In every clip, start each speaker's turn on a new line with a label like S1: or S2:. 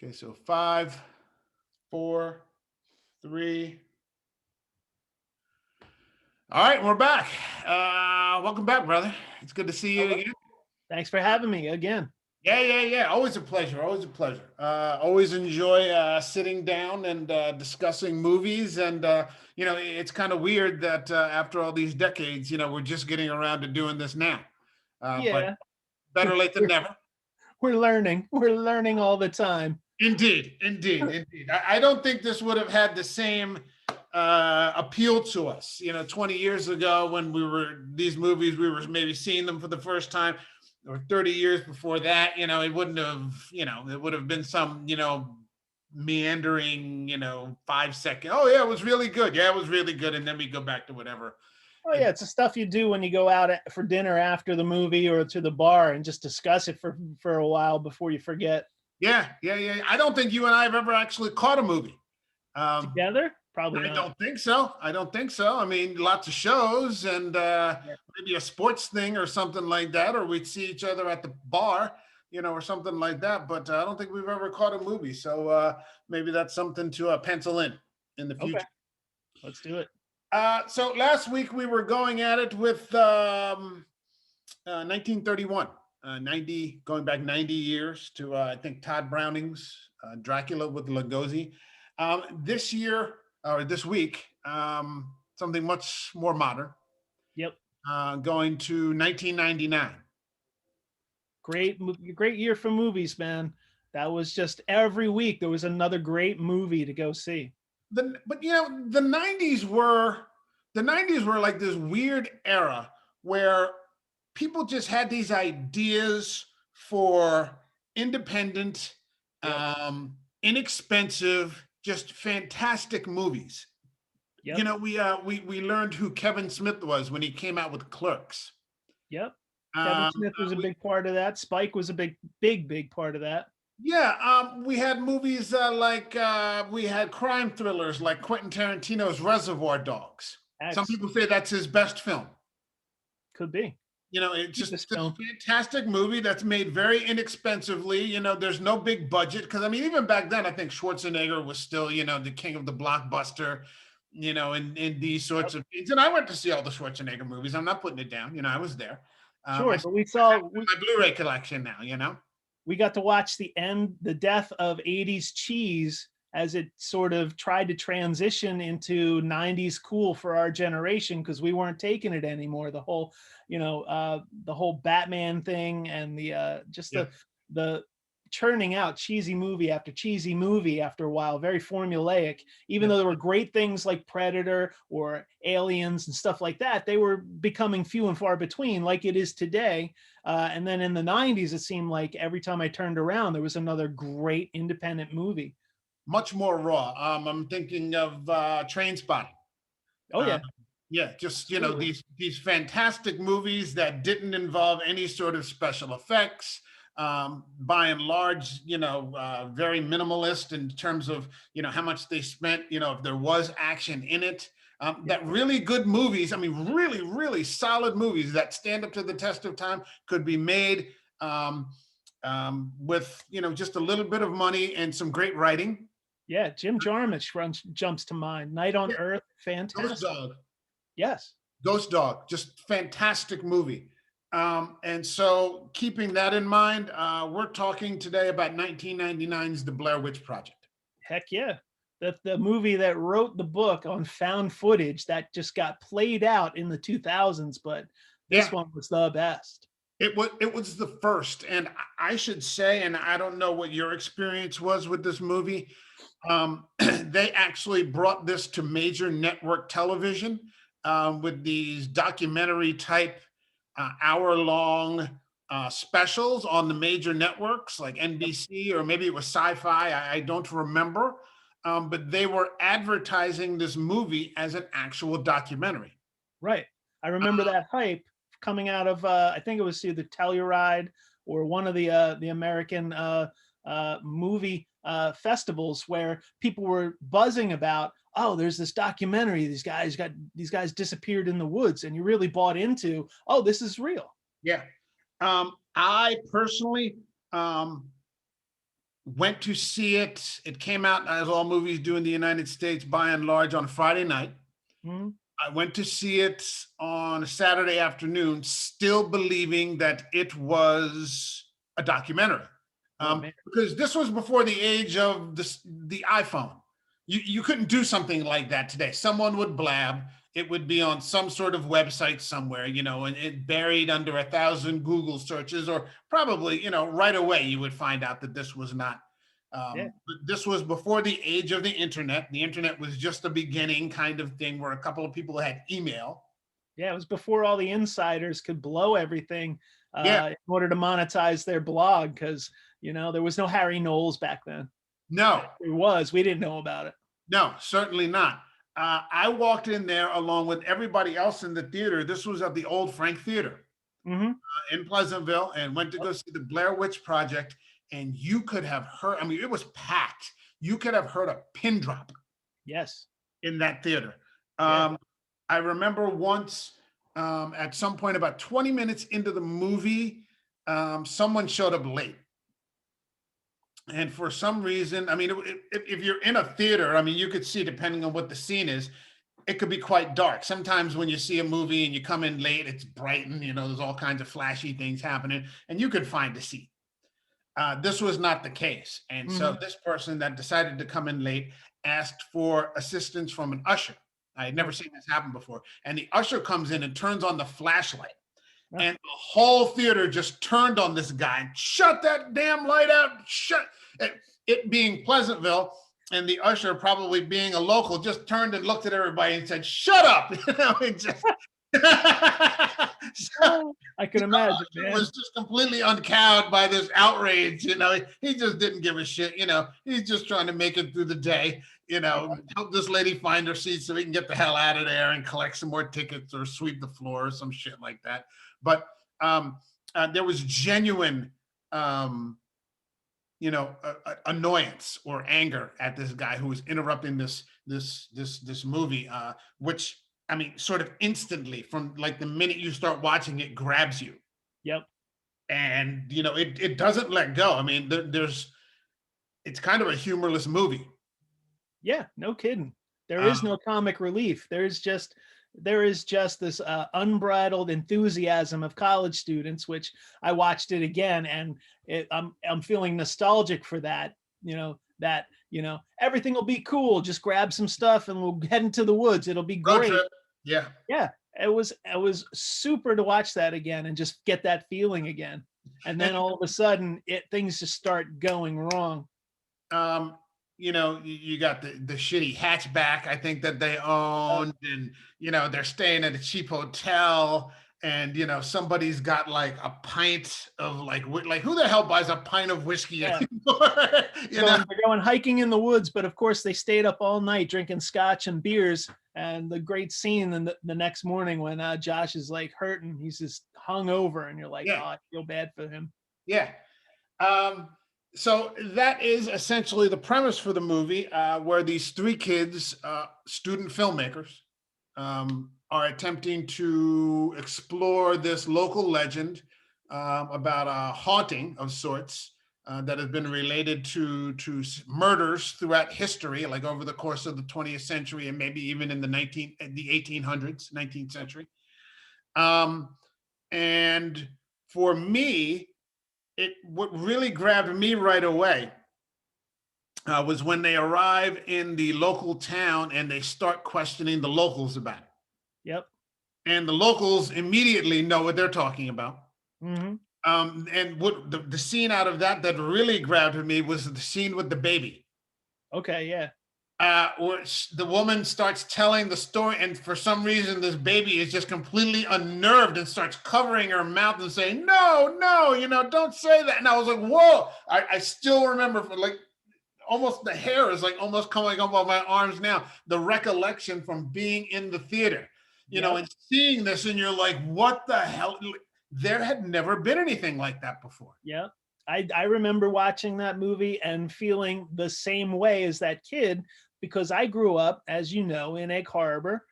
S1: Okay, so 5, 4, 3. All right, we're back. Welcome back, brother. It's good to see you
S2: Hello.
S1: again.
S2: Thanks for having me again.
S1: Yeah. Always a pleasure. Always a pleasure. Always enjoy sitting down and discussing movies. And it's kind of weird that after all these decades, we're just getting around to doing this now. But
S2: Yeah,
S1: better late than
S2: we're,
S1: never.
S2: we're learning. We're learning all the time.
S1: Indeed. I don't think this would have had the same appeal to us. 20 years ago when these movies, we were maybe seeing them for the first time, or 30 years before that, it wouldn't have, it would have been some, meandering, 5 second. Oh yeah, it was really good. Yeah, it was really good. And then we go back to whatever.
S2: Oh yeah, it's the stuff you do when you go out for dinner after the movie or to the bar and just discuss it for a while before you forget.
S1: Yeah. I don't think you and I have ever actually caught a movie. Um,
S2: Together? Probably
S1: I
S2: not.
S1: don't think so. I mean, lots of shows and
S2: Yeah.
S1: maybe a sports thing or something like that, or we'd see each other at the bar, or something like that. But I don't think we've ever caught a movie. So maybe that's something to pencil in the
S2: Okay,
S1: future.
S2: let's do it.
S1: So last week we were going at it with 1931, 90, going back 90 years to, I think, Todd Browning's Dracula with Lugosi. This year, or this week, something much more modern,
S2: Yep.
S1: going to 1999.
S2: Great year for movies, man. That was just every week there was another great movie to go see.
S1: But the 90s were like this weird era where people just had these ideas for independent,
S2: Yep.
S1: inexpensive, just fantastic movies.
S2: Yep.
S1: We learned who Kevin Smith was when he came out with Clerks.
S2: Yep. Kevin
S1: Um,
S2: Smith was a
S1: we,
S2: big part of that. Spike was a big part of that.
S1: yeah, we had movies like we had crime thrillers like Quentin Tarantino's Reservoir Dogs. Some people
S2: Excellent.
S1: say that's his best film.
S2: Could be.
S1: It's just
S2: This
S1: this
S2: film.
S1: fantastic movie that's made very inexpensively. There's no big budget because I mean, even back then, I think Schwarzenegger was still, the king of the blockbuster, in these sorts of things. And I went to see all the Schwarzenegger movies. I'm not putting it down. I was there. I
S2: Sure,
S1: still
S2: but we
S1: have
S2: saw
S1: them in my Blu-ray collection now.
S2: we got to watch the death of 80s cheese as it sort of tried to transition into 90s cool for our generation because we weren't taking it anymore. The whole Batman thing and just
S1: Yeah.
S2: the churning out cheesy movie after a while, very formulaic. Even
S1: Yeah.
S2: though there were great things like Predator or Aliens and stuff like that, they were becoming few and far between, like it is today. And then in the 90s, it seemed like every time I turned around, there was another great independent movie.
S1: Much more raw. I'm thinking of Train Spotting.
S2: Oh,
S1: Uh,
S2: yeah,
S1: yeah, just
S2: absolutely.
S1: these fantastic movies that didn't involve any sort of special effects. By and large, very minimalist in terms of how much they spent. If there was action in it.
S2: Yep.
S1: That really good movies. I mean, really, really solid movies that stand up to the test of time could be made with just a little bit of money and some great writing.
S2: Yeah, Jim Jarmusch jumps to mind. Night on
S1: Yeah,
S2: Earth,
S1: Ghost
S2: fantastic.
S1: Dog.
S2: Yes.
S1: Ghost Dog, just fantastic movie. And so, keeping that in mind, we're talking today about 1999's The Blair Witch Project.
S2: Heck yeah. The movie that wrote the book on found footage that just got played out in the 2000s, but this
S1: Yeah,
S2: one was the best.
S1: it was the first, and I should say, and I don't know what your experience was with this movie. They actually brought this to major network television with these documentary type hour long specials on the major networks like
S2: Yep.
S1: NBC or maybe it was Sci Fi. I don't remember. But they were advertising this movie as an actual documentary.
S2: Right. I remember that hype coming out of I think it was either Telluride or one of the American movie festivals where people were buzzing about, oh, there's this documentary. These guys disappeared in the woods, and you really bought into, oh, this is real.
S1: Yeah. I personally, went to see it. It came out, as all movies do in the United States, by and large, on a Friday night.
S2: Mhm.
S1: I went to see it on a Saturday afternoon, still believing that it was a documentary.
S2: Oh man.
S1: Because this was before the age of the iPhone. You couldn't do something like that today. Someone would blab. It would be on some sort of website somewhere, and it buried under 1,000 Google searches, or probably, right away you would find out that this was not.
S2: Yeah.
S1: But this was before the age of the internet. The internet was just a beginning kind of thing where a couple of people had email.
S2: Yeah, it was before all the insiders could blow everything
S1: Yeah,
S2: in order to monetize their blog, because there was no Harry Knowles back then.
S1: no,
S2: There was. We didn't know about it.
S1: no, certainly not. I walked in there along with everybody else in the theater. This was at the old Frank Theater
S2: Hmm.
S1: in Pleasantville, and went to go see the Blair Witch Project. And you could have heard, I mean, it was packed. You could have heard a pin drop
S2: Yes.
S1: in that theater.
S2: Yeah.
S1: I remember once at some point, about 20 minutes into the movie, someone showed up late. And for some reason, I mean, if you're in a theater, I mean, you could see, depending on what the scene is, it could be quite dark. Sometimes when you see a movie and you come in late, it's bright and, there's all kinds of flashy things happening, and you could find a seat. This was not the case. And so
S2: Hmm.
S1: this person that decided to come in late asked for assistance from an usher. I had never seen this happen before. And the usher comes in and turns on the flashlight.
S2: Oh,
S1: And the whole theater just turned on this guy and shut that damn light out. Shut it being Pleasantville, and the usher, probably being a local, just turned and looked at everybody and said, "Shut up!" It just so,
S2: I can imagine,
S1: it
S2: man.
S1: was just completely uncowed by this outrage. He just didn't give a shit. He's just trying to make it through the day. Help this lady find her seat so we can get the hell out of there and collect some more tickets or sweep the floor or some shit like that. But there was genuine, annoyance or anger at this guy who was interrupting this movie, which, I mean, sort of instantly, from like the minute you start watching it, grabs you.
S2: Yep.
S1: And it doesn't let go. I mean, it's kind of a humorless movie.
S2: Yeah, no kidding. There is
S1: Um,
S2: no comic relief. There is just this unbridled enthusiasm of college students, which I watched it again, and I'm feeling nostalgic for that. Everything will be cool. Just grab some stuff and we'll head into the woods. It'll be
S1: Road
S2: great.
S1: trip. Yeah.
S2: Yeah, it was super to watch that again and just get that feeling again. And then all of a sudden, things just start going wrong.
S1: um, you got the shitty hatchback, I think, that they
S2: Uh,
S1: owned, and they're staying at a cheap hotel, and somebody's got like a pint of like who the hell buys a pint of whiskey
S2: yeah.
S1: anymore?
S2: They're going hiking in the woods, but of course they stayed up all night drinking scotch and beers. And the great scene in the next morning when Josh is like hurting, he's just hung over, and you're like, oh,
S1: Yeah,
S2: I feel bad for him.
S1: yeah. Um, so that is essentially the premise for the movie, where these three kids, student filmmakers, are attempting to explore this local legend, about a haunting of sorts, that has been related to murders throughout history, like over the course of the 20th century, and maybe even in the 1800s, 19th century. Um, and for me, what really grabbed me right away, was when they arrive in the local town and they start questioning the locals about it.
S2: Yep.
S1: And the locals immediately know what they're talking about.
S2: Hmm.
S1: And what the scene out of that really grabbed me was the scene with the baby,
S2: Okay. Yeah.
S1: where the woman starts telling the story, and for some reason, this baby is just completely unnerved and starts covering her mouth and saying, "No, no, don't say that." And I was like, "Whoa!" I still remember, for like, almost the hair is like almost coming up on my arms now. The recollection from being in the theater,
S2: Yep.
S1: and seeing this, and you're like, "What the hell?" There had never been anything like that before.
S2: Yeah. I remember watching that movie and feeling the same way as that kid, because I grew up, as you know, in Egg Harbor.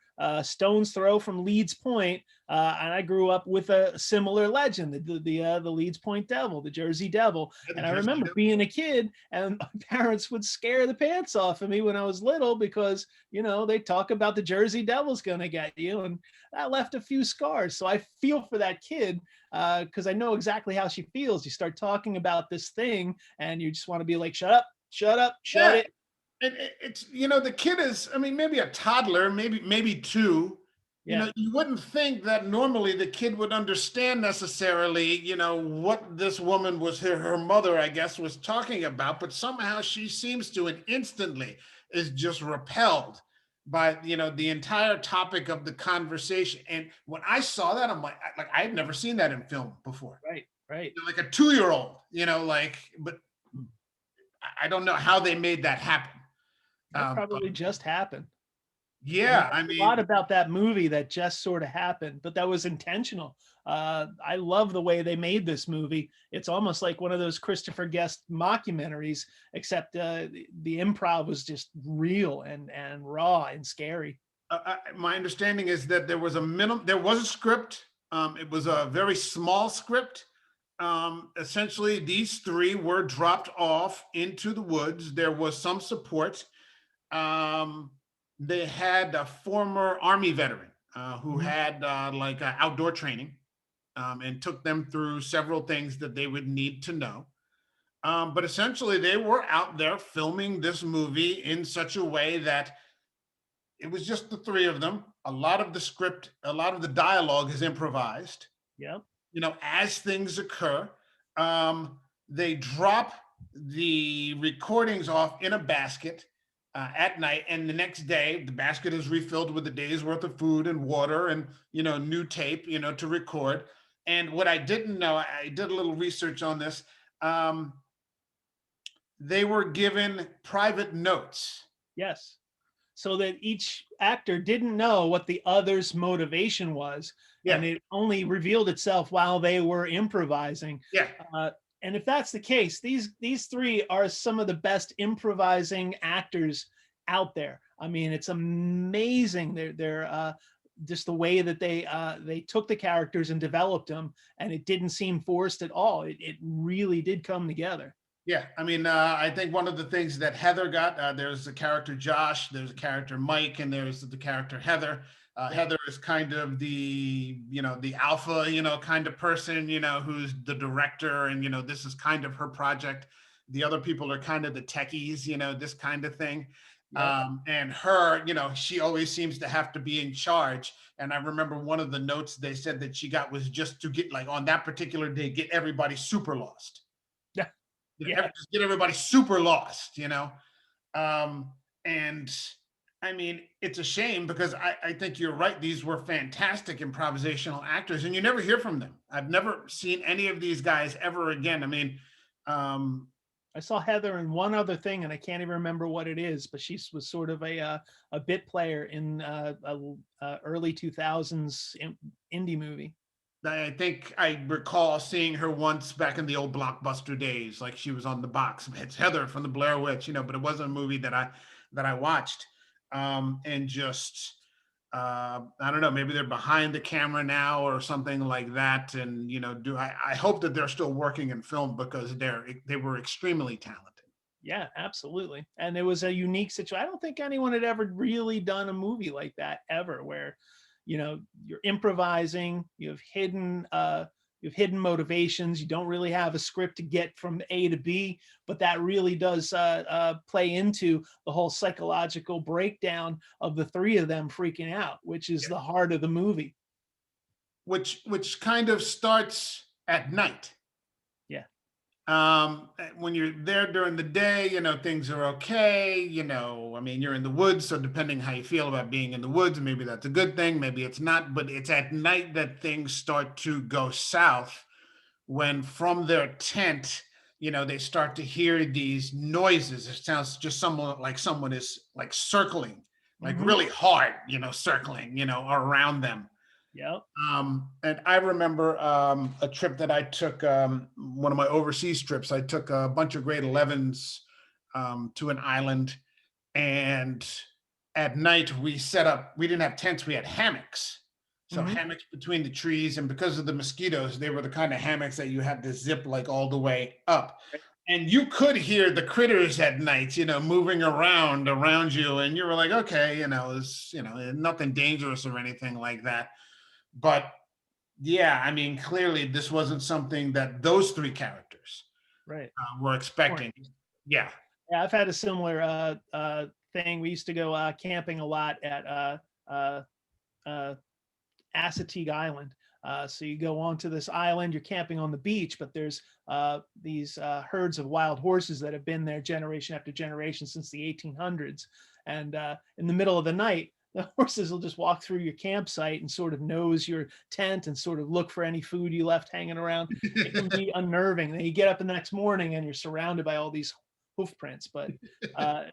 S2: stone's throw from Leeds Point, and I grew up with a similar legend, the Leeds Point Devil, the Jersey Devil.
S1: Yeah, the
S2: And I
S1: Jersey
S2: remember
S1: Devil.
S2: being a kid, and my parents would scare the pants off of me when I was little because they talk about the Jersey Devil's gonna get you, and that left a few scars. So I feel for that kid because I know exactly how she feels. You start talking about this thing, and you just want to be like, shut up, shut up, shut
S1: Yeah,
S2: it.
S1: it's the kid is, I mean, maybe a toddler, maybe two.
S2: Yeah,
S1: You wouldn't think that normally the kid would understand necessarily, what this woman was, her mother, I guess, was talking about, but somehow she seems to, and instantly is just repelled by, the entire topic of the conversation. And when I saw that, I'm like I had never seen that in film before.
S2: right, right.
S1: Like a 2-year-old, but I don't know how they made that happen.
S2: That
S1: But
S2: probably just happened. I mean,
S1: yeah, I
S2: there's a lot
S1: mean,
S2: about that movie that just sort of happened, but that was intentional. I love the way they made this movie. It's almost like one of those Christopher Guest mockumentaries, except the improv was just real and raw and scary.
S1: my understanding is that there was a script. It was a very small script. Essentially, these three were dropped off into the woods. There was some support. Um, they had a former Army veteran who
S2: Mhm.
S1: had outdoor training and took them through several things that they would need to know. But essentially, they were out there filming this movie in such a way that it was just the three of them. A lot of the script, a lot of the dialogue is improvised,
S2: Yep.
S1: as things occur. Um, they drop the recordings off in a basket at night, and the next day the basket is refilled with a day's worth of food and water and new tape to record. And what I didn't know, I did a little research on this. um, they were given private notes.
S2: Yes. So that each actor didn't know what the other's motivation was,
S1: Yeah,
S2: and it only revealed itself while they were improvising.
S1: yeah.
S2: Uh, and if that's the case, these three are some of the best improvising actors out there. I mean, it's amazing. They're just the way that they took the characters and developed them, and it didn't seem forced at all. It really did come together.
S1: Yeah, I mean, I think one of the things that Heather got, there's the character Josh, there's a character Mike, and there's the character Heather.
S2: Yeah.
S1: Heather is kind of the alpha, kind of person, who's the director, and this is kind of her project. The other people are kind of the techies, this kind of thing.
S2: Yep.
S1: And her, she always seems to have to be in charge. And I remember one of the notes they said that she got was just to get, like, on that particular day, get everybody super lost.
S2: Yeah.
S1: Just get everybody super lost, and I mean, it's a shame because I think you're right. These were fantastic improvisational actors, and you never hear from them. I've never seen any of these guys ever again. I mean, um,
S2: I saw Heather in one other thing, and I can't even remember what it is, but she was sort of a bit player in a early 2000s indie movie.
S1: I think I recall seeing her once back in the old Blockbuster days, like she was on the box. It's Heather from the Blair Witch, but it wasn't a movie that I watched. And just I don't know, maybe they're behind the camera now or something like that. And do I hope that they're still working in film because they were extremely talented.
S2: Yeah, absolutely. And it was a unique situation. I don't think anyone had ever really done a movie like that ever, where you're improvising, you have hidden motivations, you don't really have a script to get from A to B, but that really does play into the whole psychological breakdown of the three of them freaking out, which is
S1: Yeah.
S2: the heart of the movie.
S1: Which kind of starts at night.
S2: Yeah.
S1: When you're there during the day, things are okay. I mean, you're in the woods, so depending how you feel about being in the woods, maybe that's a good thing, maybe it's not. But it's at night that things start to go south, when from their tent, they start to hear these noises. It sounds just someone is like circling, like
S2: Hmm.
S1: really hard, circling, around them.
S2: Yep.
S1: And I remember a trip that I took, one of my overseas trips. I took a bunch of grade 11s to an island, and at night we set up, we didn't have tents, we had hammocks. So
S2: Hmm.
S1: hammocks between the trees, and because of the mosquitoes, they were the kind of hammocks that you had to zip like all the way up. And you could hear the critters at night, moving around you, and you were like, okay, it's nothing dangerous or anything like that. But yeah, I mean, clearly this wasn't something that those three characters
S2: Right.
S1: were
S2: Right.
S1: expecting. Yeah.
S2: Yeah, I've had a similar thing. We used to go camping a lot at uh, uh, Assateague Island. So you go onto this island, you're camping on the beach, but there's these herds of wild horses that have been there generation after generation since the 1800s. And in the middle of the night, the horses will just walk through your campsite and sort of nose your tent and sort of look for any food you left hanging around. It can be unnerving. Then you get up the next morning and you're surrounded by all these hoof prints. But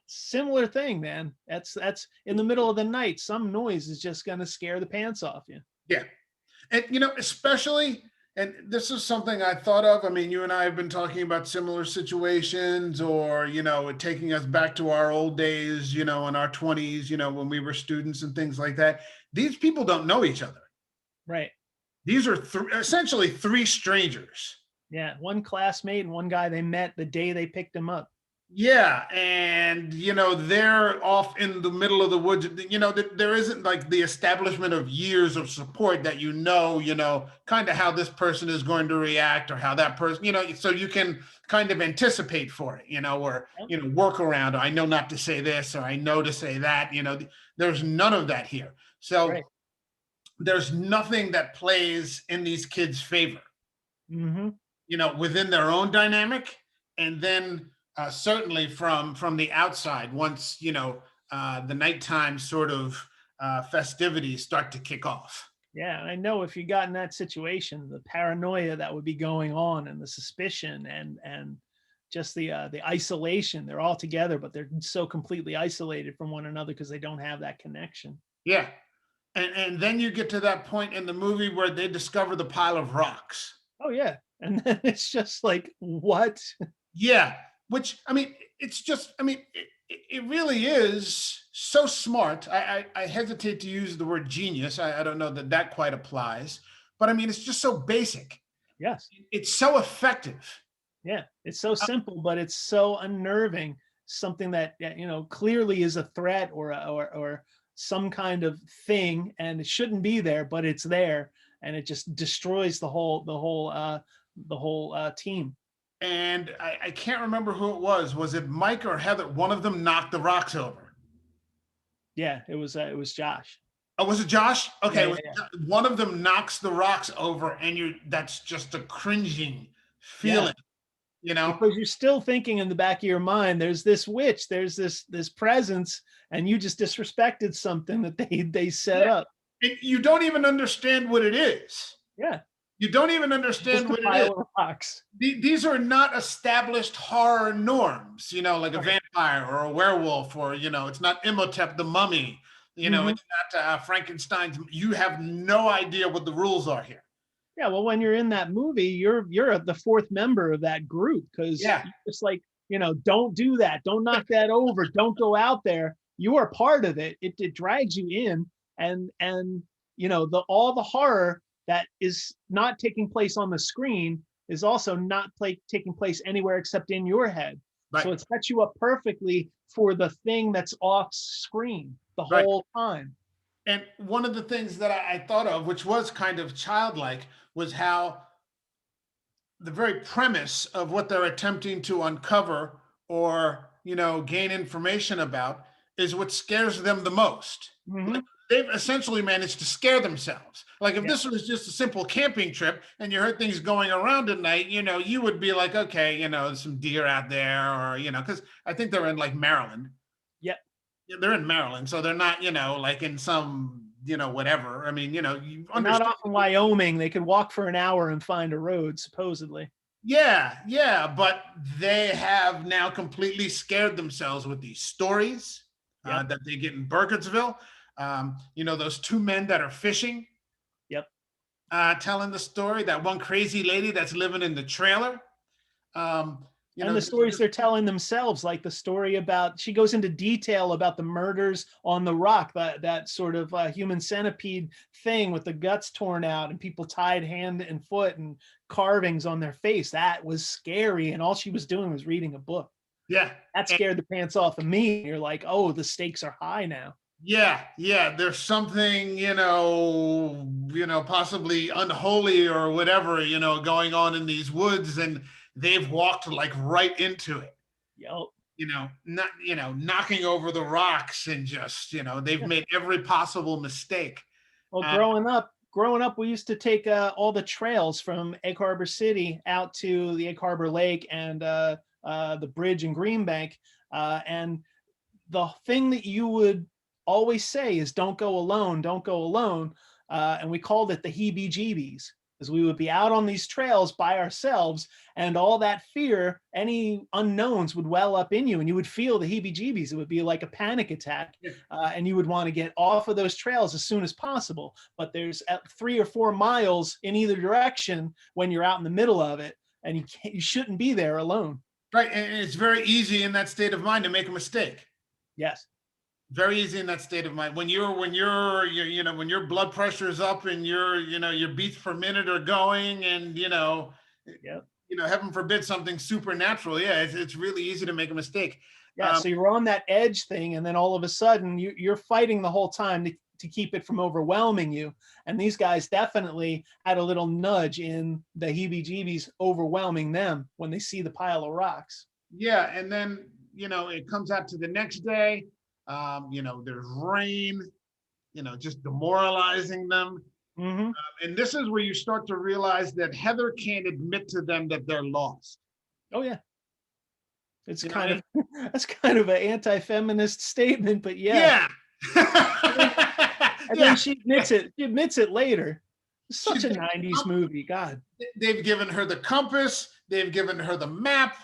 S2: similar thing, man. That's in the middle of the night. Some noise is just going to scare the pants off you.
S1: Yeah. And, especially, and this is something I thought of. I mean, you and I have been talking about similar situations, or, taking us back to our old days, in our 20s, when we were students and things like that. These people don't know each other.
S2: Right.
S1: These are essentially three strangers.
S2: Yeah. One classmate and one guy they met the day they picked him up.
S1: Yeah, and they're off in the middle of the woods. There isn't like the establishment of years of support that kind of how this person is going to react, or how that person, so you can kind of anticipate for it, or work around. Or I know not to say this, or I know to say that. There's none of that here. So
S2: Right.
S1: there's nothing that plays in these kids' favor.
S2: Mm-hmm.
S1: Within their own dynamic, and then certainly from the outside, once the nighttime sort of festivities start to kick off.
S2: Yeah, and I know if you got in that situation, the paranoia that would be going on, and the suspicion, and just the isolation. They're all together, but they're so completely isolated from one another because they don't have that connection.
S1: Yeah, and then you get to that point in the movie where they discover the pile of rocks.
S2: Oh yeah, and then it's just like what?
S1: Yeah, which, I mean, it's just, I mean, it really is so smart. I hesitate to use the word genius. I don't know that quite applies, but I mean, it's just so basic.
S2: Yes.
S1: It's so effective.
S2: Yeah, it's so simple, but it's so unnerving. Something that clearly is a threat, or some kind of thing, and it shouldn't be there, but it's there, and it just destroys the whole team.
S1: And I can't remember who it was. Was it Mike or Heather? One of them knocked the rocks over.
S2: Yeah, it was Josh.
S1: Oh, was it Josh? Okay,
S2: Yeah, yeah, yeah.
S1: one of them knocks the rocks over, and that's just a cringing
S2: Yeah.
S1: feeling, you know.
S2: Because you're still thinking in the back of your mind, there's this witch, there's this presence, and you just disrespected something that they set
S1: Yeah.
S2: up.
S1: And you don't even understand what it is.
S2: Yeah,
S1: You don't even
S2: just
S1: understand
S2: a
S1: what it is.
S2: pile of rocks.
S1: These are not established horror norms, like a
S2: Right.
S1: vampire or a werewolf, or, it's not Imhotep the mummy,
S2: Mhm.
S1: it's not Frankenstein's. You have no idea what the rules are here.
S2: Yeah, well, when you're in that movie, you're the fourth member of that group, because
S1: Yeah,
S2: it's like, don't do that, don't knock that over, don't go out there. You are part of it. It drags you in, and the all the horror that is not taking place on the screen is also not taking place anywhere except in your head. So
S1: right,
S2: it sets you up perfectly for the thing that's off screen the
S1: right.
S2: whole time.
S1: And one of the things that I thought of, which was kind of childlike, was how the very premise of what they're attempting to uncover, or gain information about, is what scares them the most. Like,
S2: Hmm.
S1: they've essentially managed to scare themselves. Like, if
S2: Yeah.
S1: this was just a simple camping trip and you heard things going around at night, you would be like, okay, there's some deer out there, or because I think they're in like Maryland.
S2: Yep.
S1: Yeah, they're in Maryland, so they're not, like in some, whatever. I mean, you
S2: They're not
S1: understand.
S2: off in Wyoming. They could walk for an hour and find a road, supposedly.
S1: Yeah, yeah, but they have now completely scared themselves with these stories
S2: Yep.
S1: that they get in Burkittsville. Those two men that are fishing,
S2: Yep.
S1: telling the story, that one crazy lady that's living in the trailer.
S2: And the stories they're telling themselves, like the story about, she goes into detail about the murders on the rock, that sort of human centipede thing with the guts torn out and people tied hand and foot and carvings on their face. That was scary. And all she was doing was reading a book.
S1: Yeah.
S2: That scared the pants off of me. You're like, oh, the stakes are high now.
S1: Yeah, yeah. There's something, possibly unholy or whatever, going on in these woods, and they've walked like right into it.
S2: Yep.
S1: Not, knocking over the rocks and just, they've made every possible mistake.
S2: Well, growing up, we used to take all the trails from Egg Harbor City out to the Egg Harbor Lake and the bridge in Greenbank. And the thing that you would always say is, don't go alone, don't go alone. And we called it the heebie-jeebies, because we would be out on these trails by ourselves, and all that fear, any unknowns would well up in you, and you would feel the heebie-jeebies. It would be like a panic attack, and you would want to get off of those trails as soon as possible. But there's 3 or 4 miles in either direction when you're out in the middle of it, and you shouldn't be there alone.
S1: Right, and it's very easy in that state of mind to make a mistake.
S2: Yes.
S1: Very easy in that state of mind. When your blood pressure is up and your beats per minute are going, and heaven forbid something supernatural. Yeah, it's really easy to make a mistake.
S2: Yeah, so you're on that edge thing, and then all of a sudden you're fighting the whole time to keep it from overwhelming you. And these guys definitely had a little nudge in the heebie-jeebies overwhelming them when they see the pile of rocks.
S1: Yeah, and then it comes out to the next day. There's rain, just demoralizing them.
S2: Mm-hmm.
S1: And this is where you start to realize that Heather can't admit to them that they're lost.
S2: Oh yeah. It's that's kind of an anti-feminist statement, but yeah. And then she admits it. She admits it later. It's such a 90s movie. God.
S1: They've given her the compass. They've given her the map.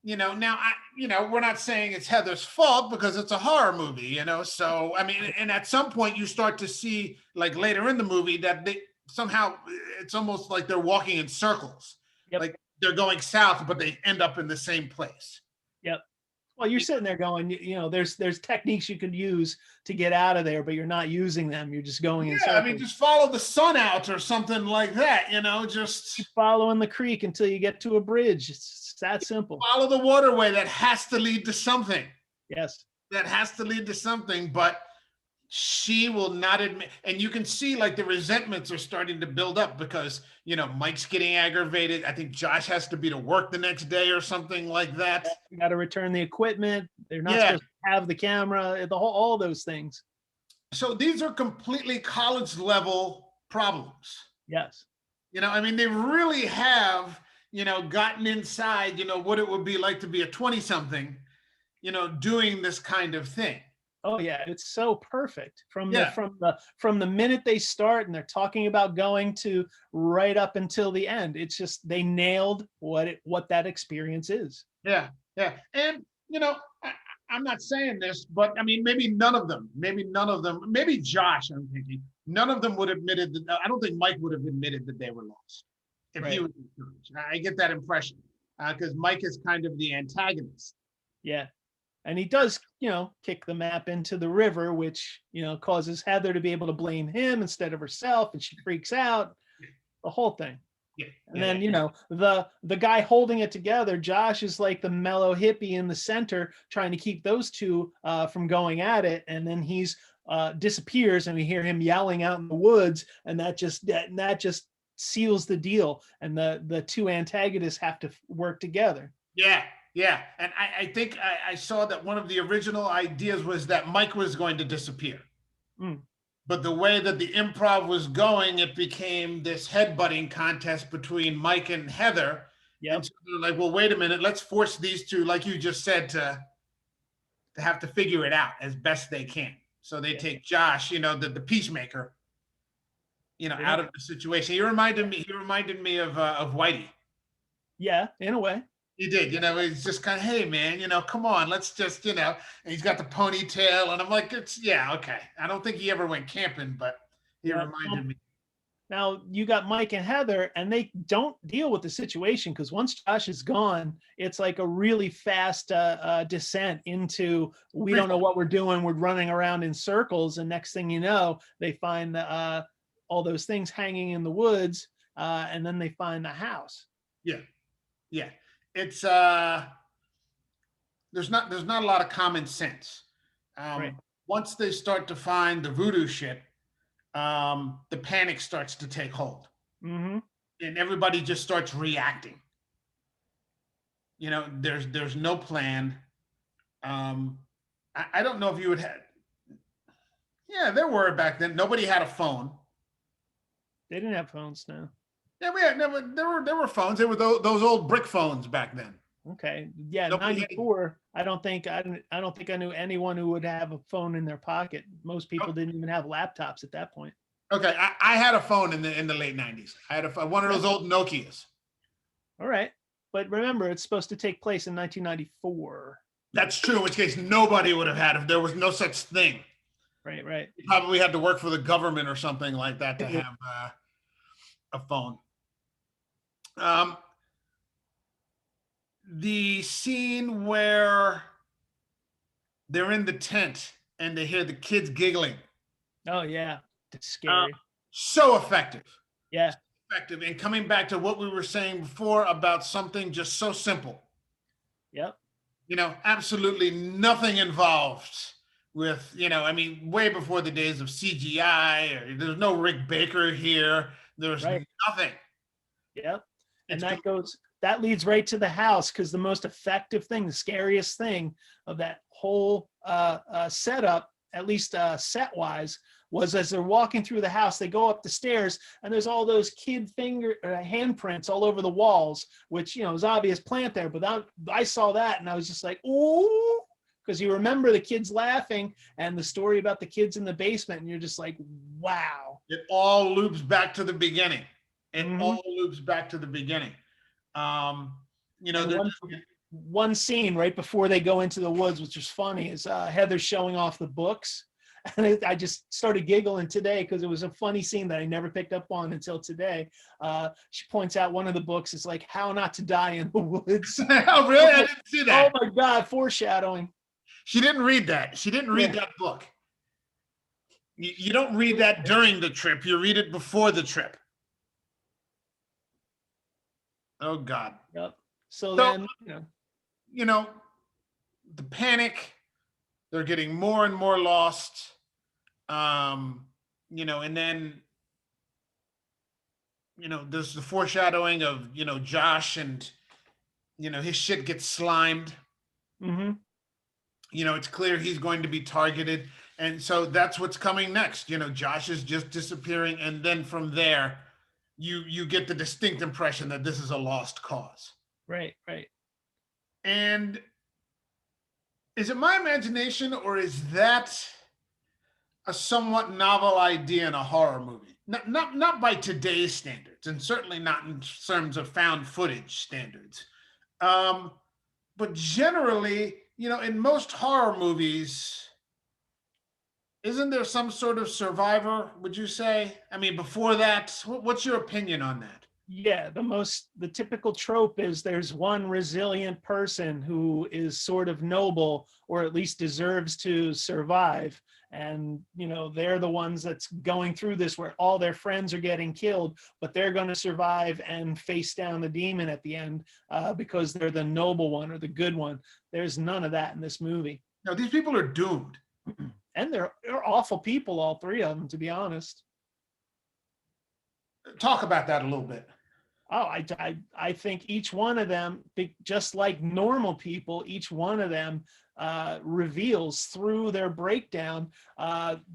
S1: Now we're not saying it's Heather's fault because it's a horror movie, so I mean, and at some point you start to see, like later in the movie, that they somehow, it's almost like they're walking in circles.
S2: Yep.
S1: Like they're going south, but they end up in the same place.
S2: Yep. Well, you're sitting there going, there's techniques you could use to get out of there, but you're not using them. You're just going in circles.
S1: I mean, just follow the sun out or something like that, just
S2: keep following the creek until you get to a bridge. It's that simple.
S1: Follow the waterway that has to lead to something.
S2: Yes.
S1: That has to lead to something, but she will not admit. And you can see like the resentments are starting to build up because, Mike's getting aggravated. I think Josh has to be to work the next day or something like that.
S2: You got to return the equipment. They're not supposed to have the camera, all those things.
S1: So these are completely college level problems.
S2: Yes.
S1: They really have, gotten inside, what it would be like to be a 20-something, doing this kind of thing.
S2: Oh yeah, it's so perfect from the minute they start and they're talking about going to right up until the end. It's just they nailed what that experience is.
S1: Yeah, yeah, and I'm not saying this, but I mean maybe none of them, maybe Josh. I'm thinking none of them would have admitted that. I don't think Mike would have admitted that they were lost if he was encouraged. I get that impression because Mike is kind of the antagonist.
S2: Yeah. And he does, kick the map into the river, which, causes Heather to be able to blame him instead of herself. And she freaks out, the whole thing.
S1: Yeah.
S2: And then, the guy holding it together, Josh, is like the mellow hippie in the center, trying to keep those two from going at it. And then he's disappears and we hear him yelling out in the woods. And that just seals the deal. And the two antagonists have to work together.
S1: Yeah. Yeah, and I think I saw that one of the original ideas was that Mike was going to disappear.
S2: Mm.
S1: But the way that the improv was going, it became this headbutting contest between Mike and Heather.
S2: Yeah.
S1: And so they're like, well, wait a minute, let's force these two, like you just said, to have to figure it out as best they can. So they take Josh, the peacemaker, out of the situation. He reminded me of Whitey.
S2: Yeah, in a way.
S1: He did, he's just kind of, hey man, come on, let's just, and he's got the ponytail and I'm like, okay. I don't think he ever went camping, but he reminded me.
S2: Now you got Mike and Heather, and they don't deal with the situation because once Josh is gone, it's like a really fast descent into we don't know what we're doing. We're running around in circles, and next thing you know, they find all those things hanging in the woods, and then they find the house.
S1: Yeah, yeah. It's there's not a lot of common sense.
S2: Right.
S1: Once they start to find the voodoo shit, the panic starts to take hold,
S2: Mm-hmm.
S1: and everybody just starts reacting. There's no plan. I don't know if you would have. Yeah, there were back then. Nobody had a phone.
S2: They didn't have phones now.
S1: Yeah, we had never. There were phones. There were those old brick phones back then.
S2: Okay. Yeah,
S1: Nobody had.
S2: 94. I don't think I knew anyone who would have a phone in their pocket. Most people didn't even have laptops at that point.
S1: Okay, I had a phone in the late '90s. I had one of those old Nokias.
S2: All right. But remember, it's supposed to take place in 1994.
S1: That's true. In which case, nobody would have had if there was no such thing.
S2: Right, right.
S1: You probably had to work for the government or something like that to have a phone. The scene where they're in the tent and they hear the kids giggling.
S2: Oh yeah, it's scary.
S1: So effective.
S2: Yeah.
S1: Effective. And coming back to what we were saying before about something just so simple.
S2: Yep.
S1: Absolutely nothing involved with, way before the days of CGI. There's no Rick Baker here. There's nothing.
S2: Yep. And that leads right to the house, because the most effective thing, the scariest thing of that whole setup, at least set-wise, was as they're walking through the house, they go up the stairs, and there's all those kid handprints all over the walls, which, is obvious plant there. But I saw that, and I was just like, ooh, because you remember the kids laughing and the story about the kids in the basement, and you're just like, wow.
S1: It all loops back to the beginning. All loops back to the beginning.
S2: One scene right before they go into the woods, which is funny, is Heather showing off the books. And I just started giggling today because it was a funny scene that I never picked up on until today. She points out one of the books is like How Not to Die in the Woods.
S1: Oh, really? I didn't see that.
S2: Oh my God, foreshadowing.
S1: She didn't read that. She didn't read that book. You don't read that during the trip. You read it before the trip. Oh God.
S2: Yep. So then,
S1: the panic, they're getting more and more lost. And then, there's the foreshadowing of, Josh and, his shit gets slimed.
S2: Mm-hmm.
S1: It's clear he's going to be targeted. And so that's what's coming next. Josh is just disappearing. And then from there, you get the distinct impression that this is a lost cause.
S2: Right, right.
S1: And is it my imagination, or is that a somewhat novel idea in a horror movie? Not by today's standards, and certainly not in terms of found footage standards. But generally, in most horror movies, isn't there some sort of survivor, would you say? I mean, before that, what's your opinion on that?
S2: Yeah, the typical trope is there's one resilient person who is sort of noble, or at least deserves to survive. And, they're the ones that's going through this where all their friends are getting killed, but they're going to survive and face down the demon at the end because they're the noble one or the good one. There's none of that in this movie.
S1: No, these people are doomed.
S2: And they're awful people, all three of them, to be honest.
S1: Talk about that a little bit.
S2: Oh, I think each one of them, just like normal people, each one of them reveals through their breakdown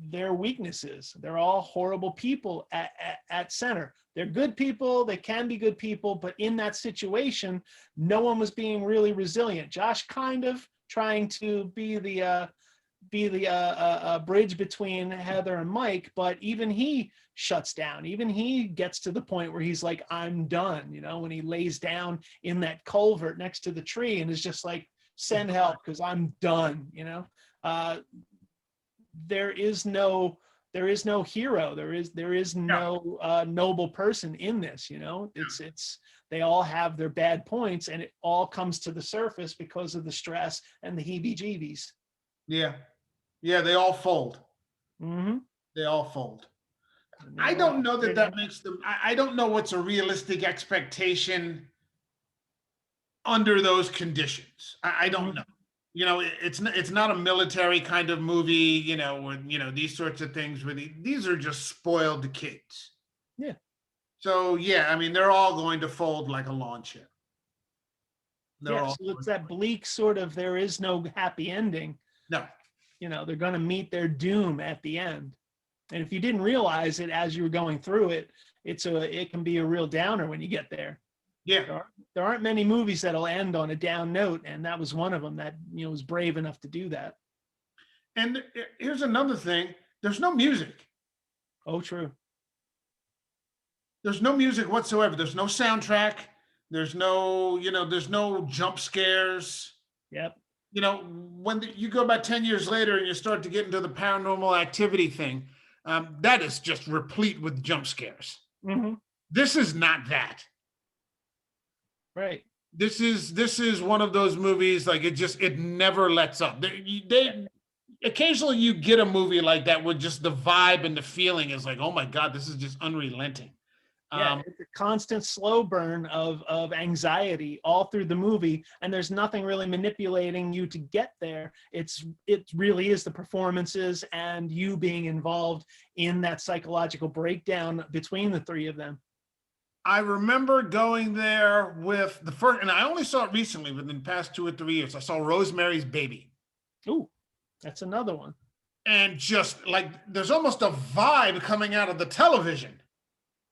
S2: their weaknesses. They're all horrible people at center. They're good people. They can be good people, but in that situation, no one was being really resilient. Josh kind of trying to be the bridge between Heather and Mike, but even he shuts down. Even he gets to the point where he's like, I'm done, when he lays down in that culvert next to the tree and is just like, send help because I'm done, there is no there is no hero. There is no noble person in this. You know, it's they all have their bad points, and it all comes to the surface because of the stress and the heebie-jeebies.
S1: Yeah. Yeah. They all fold.
S2: Mm-hmm.
S1: They all fold.
S2: And they
S1: I
S2: all
S1: don't know that
S2: figured
S1: that
S2: out.
S1: makes them. I don't know what's a realistic expectation under those conditions. I don't
S2: Mhm.
S1: know. You know, it's not a military kind of movie. You know, with these sorts of things. Where these are just spoiled kids.
S2: Yeah.
S1: So yeah, I mean, they're all going to fold like a lawn chair. They're
S2: Yeah.
S1: all
S2: So it's that bleak sort of there is no happy ending.
S1: no.
S2: You know, they're going to meet their doom at the end. And if you didn't realize it as you were going through it, it can be a real downer when you get there.
S1: Yeah.
S2: There aren't many movies that'll end on a down note, and that was one of them that was brave enough to do that.
S1: And here's another thing. There's no music.
S2: Oh, true.
S1: There's no music whatsoever. There's no soundtrack. There's no, there's no jump scares.
S2: Yep.
S1: When you go about 10 years later and you start to get into the paranormal activity thing, that is just replete with jump scares.
S2: Mm-hmm.
S1: This is not that.
S2: Right.
S1: This is one of those movies, like it never lets up. They occasionally you get a movie like that where just the vibe and the feeling is like, oh my God, this is just unrelenting.
S2: Yeah, it's a constant slow burn of anxiety all through the movie, and there's nothing really manipulating you to get there. It really is the performances and you being involved in that psychological breakdown between the three of them.
S1: I remember going there with the first, and I only saw it recently within the past 2 or 3 years. I saw Rosemary's Baby.
S2: Ooh, that's another one.
S1: And just like there's almost a vibe coming out of the television.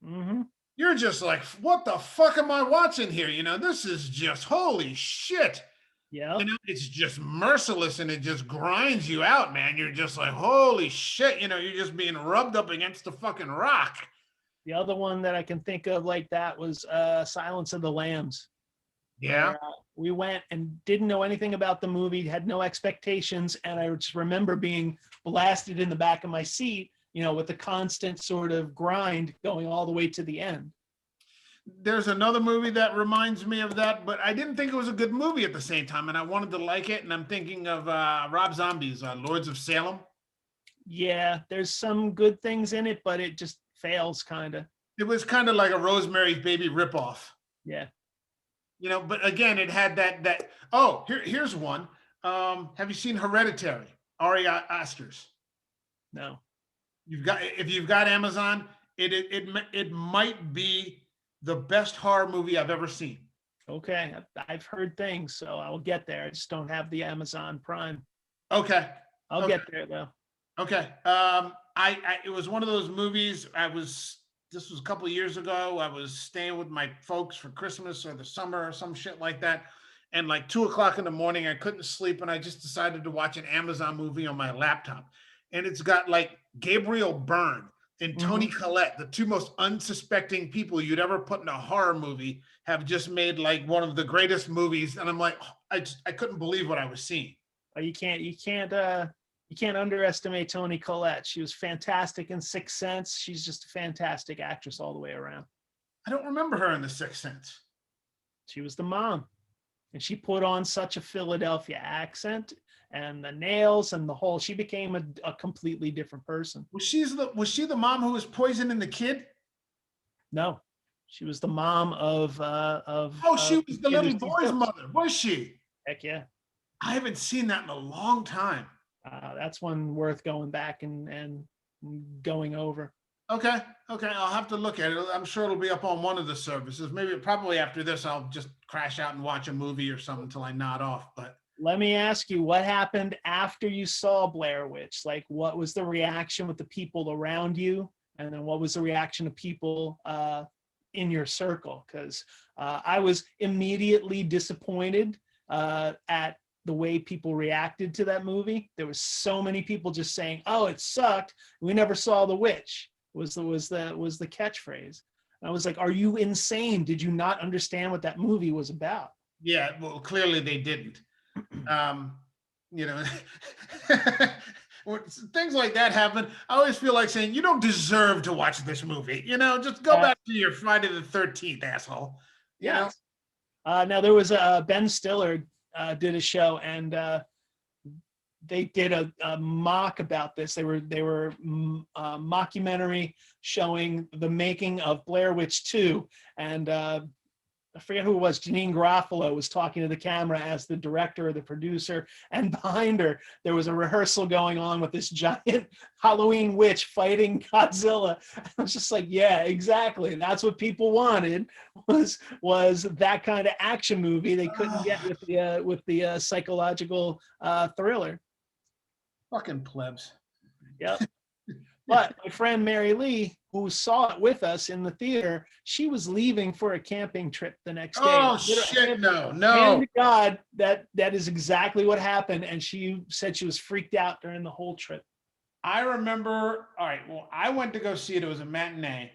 S2: Mm-hmm.
S1: You're just like, what the fuck am I watching here? This is just holy shit.
S2: Yeah.
S1: It's just merciless and it just grinds you out, man. You're just like, holy shit. You're just being rubbed up against the fucking rock.
S2: The other one that I can think of like that was Silence of the Lambs.
S1: Yeah.
S2: Where, we went and didn't know anything about the movie, had no expectations, and I just remember being blasted in the back of my seat, with the constant sort of grind going all the way to the end.
S1: There's another movie that reminds me of that, but I didn't think it was a good movie at the same time, and I wanted to like it, and I'm thinking of Rob Zombie's Lords of Salem.
S2: Yeah, there's some good things in it, but it just fails kind of.
S1: It was kind of like a Rosemary's Baby ripoff.
S2: Yeah.
S1: But again, it had that. Oh, here's one. Have you seen Hereditary? Ari Aster's.
S2: No.
S1: If you've got Amazon, it might be the best horror movie I've ever seen.
S2: Okay, I've heard things, so I'll get there. I just don't have the Amazon Prime.
S1: Okay.
S2: I'll get there though.
S1: Okay. It was one of those movies. This was a couple of years ago. I was staying with my folks for Christmas or the summer or some shit like that. And like 2:00 in the morning, I couldn't sleep. And I just decided to watch an Amazon movie on my laptop. And it's got like Gabriel Byrne and Toni Collette, the two most unsuspecting people you'd ever put in a horror movie, have just made like one of the greatest movies. And I'm like, I couldn't believe what I was seeing.
S2: Oh, you can't underestimate Toni Collette. She was fantastic in Sixth Sense. She's just a fantastic actress all the way around.
S1: I don't remember her in The Sixth Sense.
S2: She was the mom, and she put on such a Philadelphia accent and the nails and the whole. She became a completely different person.
S1: Was she the mom who was poisoning the kid?
S2: No, she was the mom of.
S1: She was the little boy's mother. Was she?
S2: Heck yeah.
S1: I haven't seen that in a long time.
S2: That's one worth going back and going over.
S1: Okay. I'll have to look at it. I'm sure it'll be up on one of the services. Probably after this, I'll just crash out and watch a movie or something until I nod off. But
S2: let me ask you, what happened after you saw Blair Witch? Like, what was the reaction with the people around you? And then what was the reaction of people in your circle? Because I was immediately disappointed at the way people reacted to that movie. There was so many people just saying, "Oh, it sucked. We never saw the witch." Was the catchphrase. And I was like, "Are you insane? Did you not understand what that movie was about?"
S1: Yeah, well, clearly they didn't. when things like that happen, I always feel like saying, you don't deserve to watch this movie. Just go back to your Friday the 13th, asshole.
S2: Yes. Now there was Ben Stiller did a show, and they did a mock about this. They were mockumentary showing the making of Blair Witch 2, and I forget who it was. Janine Garofalo was talking to the camera as the director or the producer, and behind her there was a rehearsal going on with this giant Halloween witch fighting Godzilla. I was just like, yeah, exactly. That's what people wanted, was that kind of action movie they couldn't get with the psychological thriller.
S1: Fucking plebs.
S2: Yep. But my friend Mary Lee, who saw it with us in the theater, she was leaving for a camping trip the next day.
S1: Oh shit! No.
S2: And God, that is exactly what happened, and she said she was freaked out during the whole trip.
S1: I remember. All right. Well, I went to go see it. It was a matinee,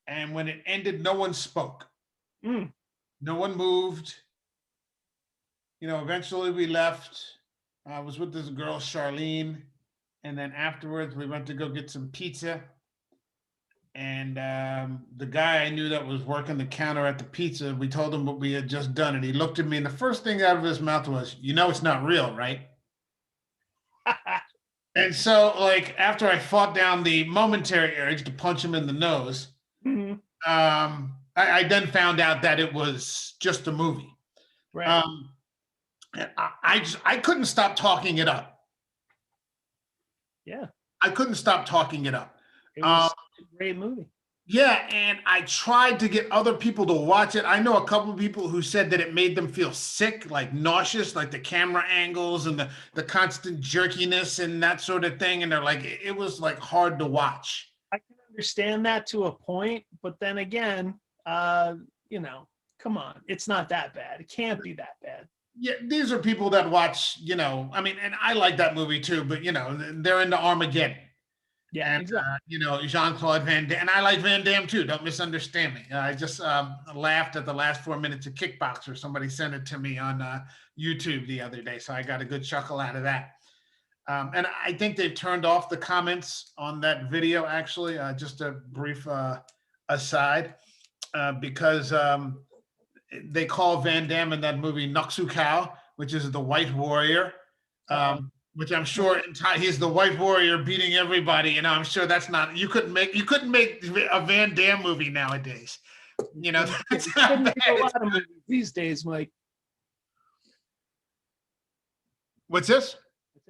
S1: and when it ended, no one spoke. No one moved. Eventually we left. I was with this girl, Charlene. And then afterwards, we went to go get some pizza. And the guy I knew that was working the counter at the pizza, we told him what we had just done. And he looked at me, and the first thing out of his mouth was, it's not real, right? And so, after I fought down the momentary urge to punch him in the nose, I then found out that it was just a movie.
S2: Right.
S1: I couldn't stop talking it up.
S2: Yeah.
S1: I couldn't stop talking it up.
S2: It was a great movie.
S1: Yeah, and I tried to get other people to watch it. I know a couple of people who said that it made them feel sick, like nauseous, like the camera angles and the constant jerkiness and that sort of thing. And they're like, it was hard to watch.
S2: I can understand that to a point, but then again, come on, it's not that bad. It can't be that bad.
S1: Yeah, these are people that watch, and I like that movie too, but they're into Armageddon.
S2: Yeah,
S1: and
S2: exactly.
S1: Jean-Claude Van Damme, and I like Van Damme too. Don't misunderstand me. I just laughed at the last 4 minutes of Kickboxer. Somebody sent it to me on YouTube the other day, so I got a good chuckle out of that. And I think they've turned off the comments on that video. Actually, just a brief aside, because they call Van Damme in that movie Nuxu Cow, which is the White Warrior. Which I'm sure he's the White Warrior beating everybody. I'm sure that's not, you couldn't make a Van Damme movie nowadays. That's not bad.
S2: A lot of movies these days, Mike.
S1: What's this?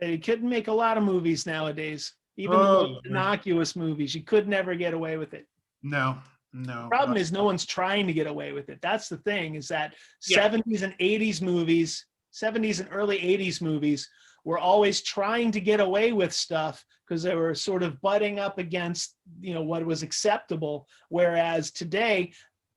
S2: You couldn't make a lot of movies nowadays. Even the most innocuous movies, you could never get away with it.
S1: No.
S2: The problem is no one's trying to get away with it. That's the thing, is that 70s and 80s movies, 70s and early 80s movies were always trying to get away with stuff because they were sort of butting up against, what was acceptable. Whereas today,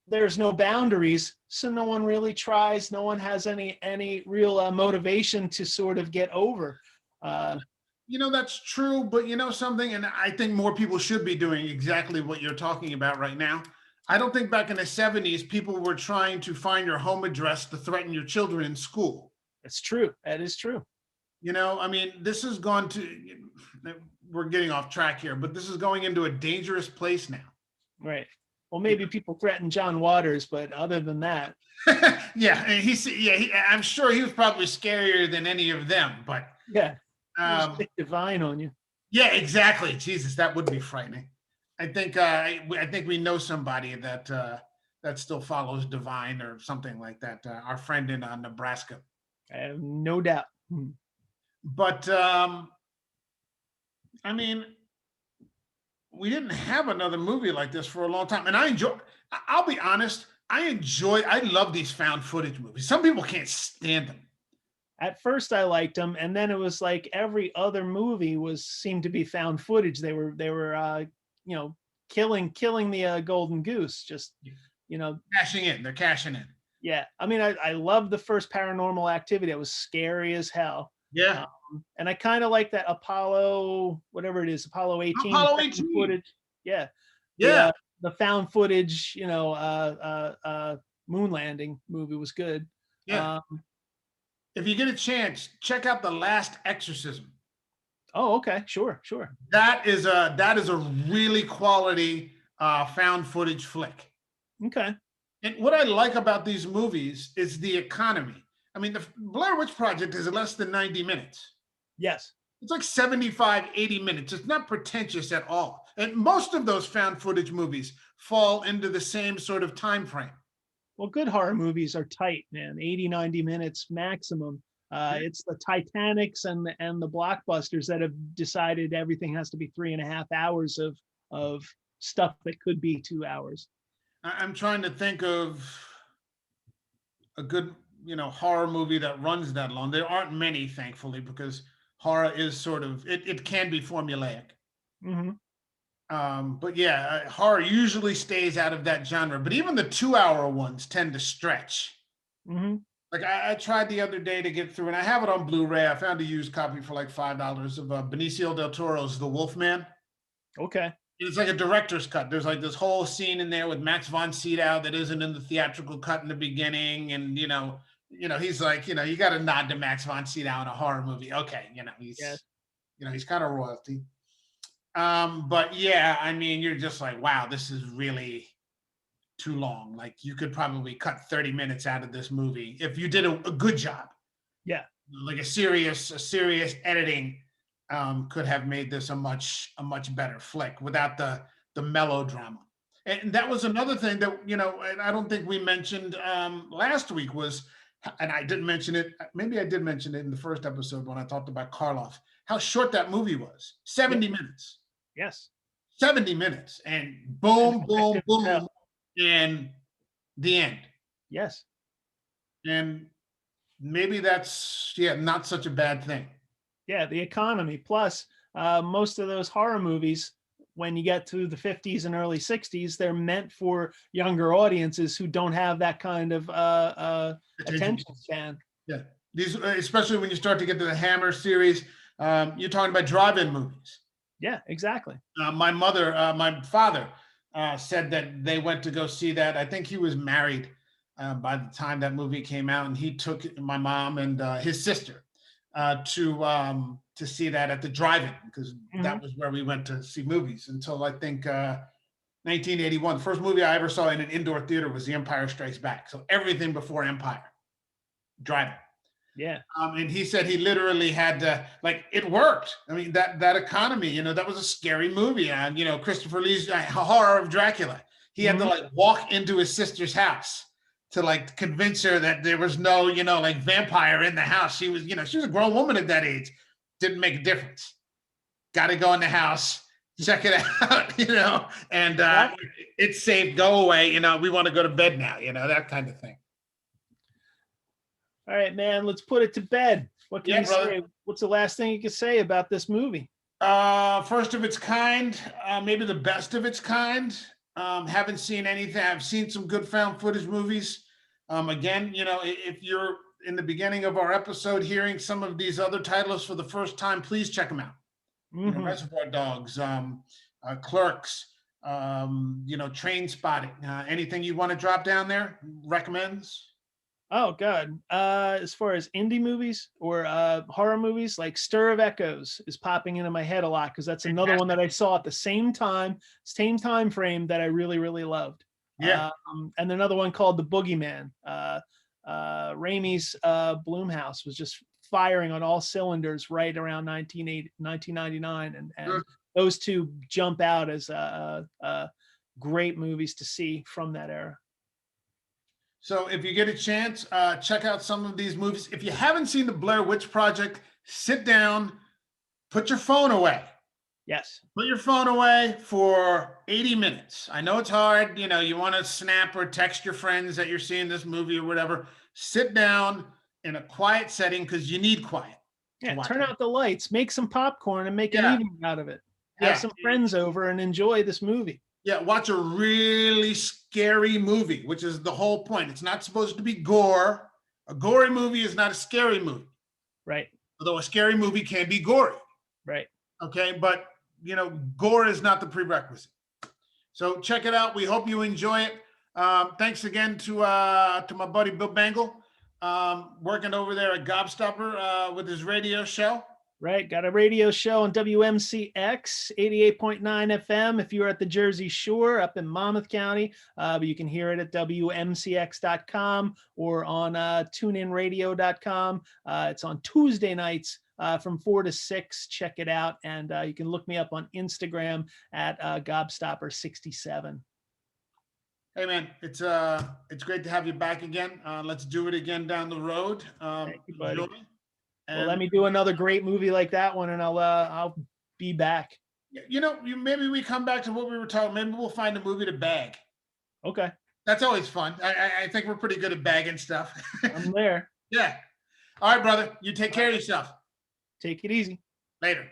S2: there's no boundaries, so no one really tries. No one has any real motivation to sort of get over.
S1: That's true, but something, and I think more people should be doing exactly what you're talking about right now. I don't think back in the 70s, people were trying to find your home address to threaten your children in school.
S2: That's true. That is true.
S1: This has gone to, we're getting off track here, but this is going into a dangerous place now.
S2: Right. Well, maybe people threaten John Waters, but other than that.
S1: Yeah. And I'm sure he was probably scarier than any of them, but.
S2: Yeah. Divine on you.
S1: Yeah, exactly. Jesus, that would be frightening. I think we know somebody that still follows Divine or something like that. Our friend in Nebraska.
S2: I have no doubt.
S1: But we didn't have another movie like this for a long time, and I'll be honest, I love these found footage movies. Some people can't stand them.
S2: At first I liked them, and then it was like every other movie seemed to be found footage. They were killing the golden goose, just
S1: cashing in. They're cashing in.
S2: Yeah, I love the first Paranormal Activity. It was scary as hell.
S1: Yeah.
S2: And I kind of like that Apollo, whatever it is, Apollo 18.
S1: Apollo 18.
S2: Footage. Yeah.
S1: Yeah.
S2: The found footage, moon landing movie was good.
S1: Yeah. If you get a chance, check out The Last Exorcism.
S2: Oh, okay. Sure, sure.
S1: That is a really quality found footage flick.
S2: Okay.
S1: And what I like about these movies is the economy. I mean, the Blair Witch Project is less than 90 minutes.
S2: Yes.
S1: It's like 75, 80 minutes. It's not pretentious at all. And most of those found footage movies fall into the same sort of time frame.
S2: Well, good horror movies are tight, man. 80, 90 minutes maximum. It's the Titanics and the blockbusters that have decided everything has to be 3.5 hours of stuff that could be 2 hours.
S1: I'm trying to think of a good, horror movie that runs that long. There aren't many, thankfully, because horror is sort of it can be formulaic.
S2: Hmm.
S1: But yeah, horror usually stays out of that genre. But even the 2 hour ones tend to stretch.
S2: Hmm.
S1: Like I tried the other day to get through, and I have it on Blu-ray. I found a used copy for like $5 of Benicio del Toro's The Wolfman.
S2: Okay.
S1: It's like a director's cut. There's like this whole scene in there with Max von Sydow that isn't in the theatrical cut in the beginning, and he's like, you got to nod to Max von Sydow in a horror movie. Okay,
S2: Yes.
S1: he's kind of royalty. But yeah, I mean, you're just like, wow, this is really too long. Like you could probably cut 30 minutes out of this movie if you did a good job.
S2: Yeah.
S1: Like a serious editing could have made this a much better flick without the melodrama. And that was another thing that and I don't think we mentioned last week was, and I didn't mention it. Maybe I did mention it in the first episode when I talked about Karloff. How short that movie was. 70 minutes.
S2: Yes.
S1: 70 minutes, and boom, boom,
S2: Effective as
S1: boom,
S2: hell.
S1: and the end.
S2: Yes.
S1: And maybe that's not such a bad thing.
S2: Yeah, the economy. Plus, most of those horror movies, when you get to the 50s and early 60s, they're meant for younger audiences who don't have that kind of attention span.
S1: Yeah, these, especially when you start to get to the Hammer series, you're talking about drive-in movies.
S2: Yeah, exactly.
S1: My father said that they went to go see that. I think he was married by the time that movie came out, and he took my mom and his sister to see that at the drive-in, because that was where we went to see movies until I think 1981. The first movie I ever saw in an indoor theater was The Empire Strikes Back. So everything before Empire, drive-in.
S2: Yeah.
S1: And he said he literally had to, like, it worked. I mean, that economy, that was a scary movie. And, Christopher Lee's Horror of Dracula. He had to like walk into his sister's house to like convince her that there was no, like vampire in the house. She was, she was a grown woman at that age. Didn't make a difference. Got to go in the house, check it out, and it's safe. Go away. We want to go to bed now, that kind of thing.
S2: All right, man, let's put it to bed. What can you say? What's the last thing you can say about this movie?
S1: First of its kind, maybe the best of its kind. Haven't seen anything. I've seen some good found footage movies. Again, if you're in the beginning of our episode hearing some of these other titles for the first time, please check them out. Reservoir Dogs, Clerks, Train Spotting. Anything you want to drop down there? Recommends?
S2: Oh God. As far as indie movies or horror movies, like Stir of Echoes is popping into my head a lot, because that's another one that I saw at the same time frame that I really, really loved.
S1: Yeah.
S2: And another one called The Boogeyman. Raimi's Blumhouse was just firing on all cylinders right around 1999, and those two jump out as great movies to see from that era.
S1: So if you get a chance, check out some of these movies. If you haven't seen the Blair Witch Project, sit down, put your phone away.
S2: Yes.
S1: Put your phone away for 80 minutes. I know it's hard. You want to snap or text your friends that you're seeing this movie or whatever. Sit down in a quiet setting, because you need quiet.
S2: Yeah, turn out the lights, make some popcorn, and make an evening out of it. Have some friends over and enjoy this movie.
S1: Yeah, watch a really scary movie, which is the whole point. It's not supposed to be gore. A gory movie is not a scary movie.
S2: Right.
S1: Although a scary movie can be gory.
S2: Right.
S1: Okay, but gore is not the prerequisite. So check it out. We hope you enjoy it. Thanks again to my buddy Bill Bangle, working over there at Gobstopper with his radio show.
S2: Right. Got a radio show on WMCX 88.9 FM if you're at the Jersey Shore up in Monmouth County. But you can hear it at WMCX.com or on tuneinradio.com. It's on Tuesday nights from 4 to 6. Check it out. And you can look me up on Instagram at Gobstopper67.
S1: Hey man, it's great to have you back again. Let's do it again down the road.
S2: Thank you, buddy.
S1: Enjoy.
S2: Well, let me do another great movie like that one, and I'll be back.
S1: You know, maybe we come back to what we were talking. Maybe we'll find a movie to bag.
S2: Okay.
S1: That's always fun. I think we're pretty good at bagging stuff.
S2: I'm there.
S1: Yeah. All right, brother. You take care of yourself.
S2: Take it easy.
S1: Later.